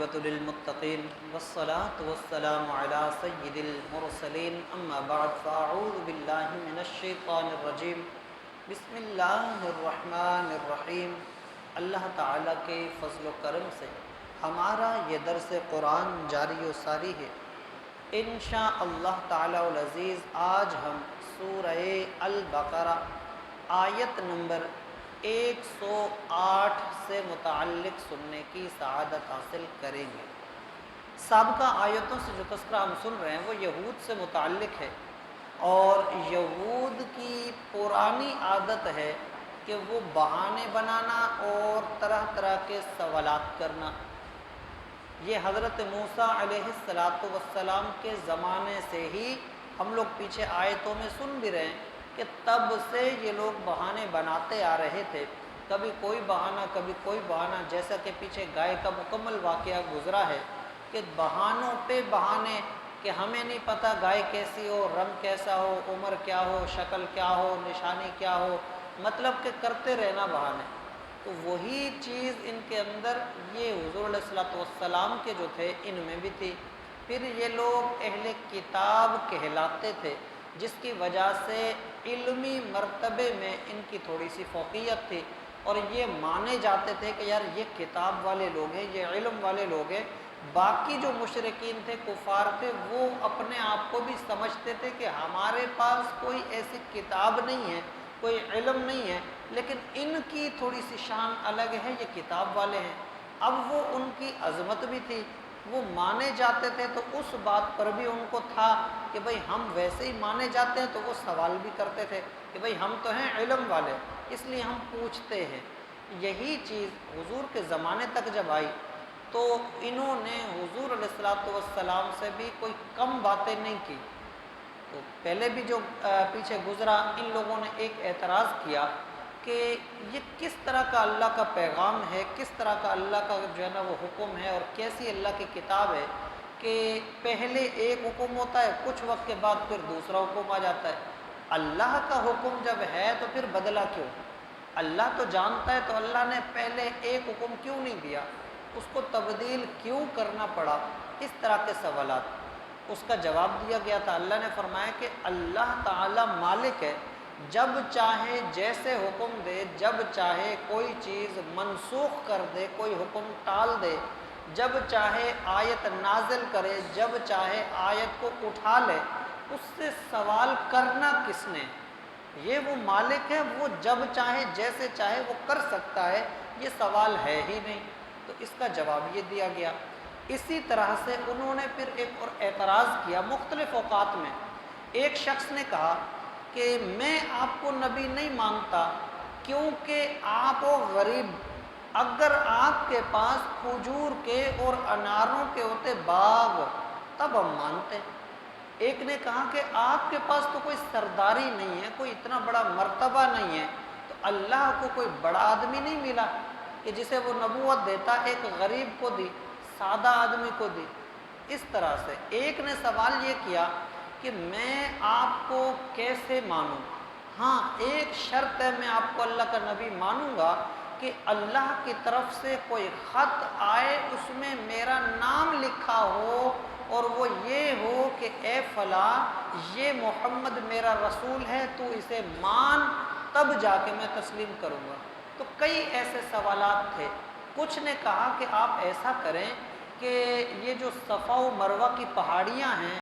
والعاقبة للمتقين والصلاة والسلام على سيد المرسلين اما بعد فاعوذ باللہ من الشیطان الرجیم بسم اللہ الرحمن الرحیم۔ اللہ تعالیٰ کے فضل و کرم سے ہمارا یہ درس قرآن جاری و ساری ہے۔ انشاء اللہ تعالیٰ العزیز آج ہم سورہ البقرہ آیت نمبر 108 سے متعلق سننے کی سعادت حاصل کریں گے۔ سابقہ آیتوں سے جو تذکرہ ہم سن رہے ہیں وہ یہود سے متعلق ہے، اور یہود کی پرانی عادت ہے کہ وہ بہانے بنانا اور طرح طرح کے سوالات کرنا۔ یہ حضرت موسیٰ علیہ السلام کے زمانے سے ہی ہم لوگ پیچھے آیتوں میں سن بھی رہے ہیں کہ تب سے یہ لوگ بہانے بناتے آ رہے تھے، کبھی کوئی بہانہ کبھی کوئی بہانہ، جیسا کہ پیچھے گائے کا مکمل واقعہ گزرا ہے کہ بہانوں پہ بہانے کہ ہمیں نہیں پتہ گائے کیسی ہو، رنگ کیسا ہو، عمر کیا ہو، شکل کیا ہو، نشانی کیا ہو، مطلب کہ کرتے رہنا بہانے۔ تو وہی چیز ان کے اندر یہ حضور علیہ السلام کے جو تھے ان میں بھی تھی۔ پھر یہ لوگ اہل کتاب کہلاتے تھے، جس کی وجہ سے علمی مرتبے میں ان کی تھوڑی سی فوقیت تھی، اور یہ مانے جاتے تھے کہ یار یہ کتاب والے لوگ ہیں، یہ علم والے لوگ ہیں۔ باقی جو مشرکین تھے، کفار تھے، وہ اپنے آپ کو بھی سمجھتے تھے کہ ہمارے پاس کوئی ایسی کتاب نہیں ہے، کوئی علم نہیں ہے، لیکن ان کی تھوڑی سی شان الگ ہے، یہ کتاب والے ہیں۔ اب وہ ان کی عظمت بھی تھی، وہ مانے جاتے تھے، تو اس بات پر بھی ان کو تھا کہ بھئی ہم ویسے ہی مانے جاتے ہیں، تو وہ سوال بھی کرتے تھے کہ بھئی ہم تو ہیں علم والے، اس لیے ہم پوچھتے ہیں۔ یہی چیز حضور کے زمانے تک جب آئی تو انہوں نے حضور علیہ السلام سے بھی کوئی کم باتیں نہیں کی۔ تو پہلے بھی جو پیچھے گزرا، ان لوگوں نے ایک اعتراض کیا کہ یہ کس طرح کا اللہ کا پیغام ہے، کس طرح کا اللہ کا جو ہے نا وہ حکم ہے، اور کیسی اللہ کی کتاب ہے کہ پہلے ایک حکم ہوتا ہے، کچھ وقت کے بعد پھر دوسرا حکم آ جاتا ہے۔ اللہ کا حکم جب ہے تو پھر بدلا کیوں؟ اللہ تو جانتا ہے، تو اللہ نے پہلے ایک حکم کیوں نہیں دیا، اس کو تبدیل کیوں کرنا پڑا؟ اس طرح کے سوالات۔ اس کا جواب دیا گیا تھا، اللہ نے فرمایا کہ اللہ تعالی مالک ہے، جب چاہے جیسے حکم دے، جب چاہے کوئی چیز منسوخ کر دے، کوئی حکم ٹال دے، جب چاہے آیت نازل کرے، جب چاہے آیت کو اٹھا لے، اس سے سوال کرنا کس نے؟ یہ وہ مالک ہے، وہ جب چاہے جیسے چاہے وہ کر سکتا ہے، یہ سوال ہے ہی نہیں۔ تو اس کا جواب یہ دیا گیا۔ اسی طرح سے انہوں نے پھر ایک اور اعتراض کیا مختلف اوقات میں۔ ایک شخص نے کہا کہ میں آپ کو نبی نہیں مانتا کیونکہ آپ وہ غریب، اگر آپ کے پاس کھجور کے اور اناروں کے ہوتے باغ تب ہم مانتے۔ ایک نے کہا کہ آپ کے پاس تو کوئی سرداری نہیں ہے، کوئی اتنا بڑا مرتبہ نہیں ہے، تو اللہ کو کوئی بڑا آدمی نہیں ملا کہ جسے وہ نبوت دیتا، ایک غریب کو دی، سادہ آدمی کو دی۔ اس طرح سے ایک نے سوال یہ کیا کہ میں آپ کو کیسے مانوں؟ ہاں ایک شرط ہے، میں آپ کو اللہ کا نبی مانوں گا کہ اللہ کی طرف سے کوئی خط آئے، اس میں میرا نام لکھا ہو، اور وہ یہ ہو کہ اے فلاں یہ محمد میرا رسول ہے، تو اسے مان، تب جا کے میں تسلیم کروں گا۔ تو کئی ایسے سوالات تھے۔ کچھ نے کہا کہ آپ ایسا کریں کہ یہ جو صفا و مروہ کی پہاڑیاں ہیں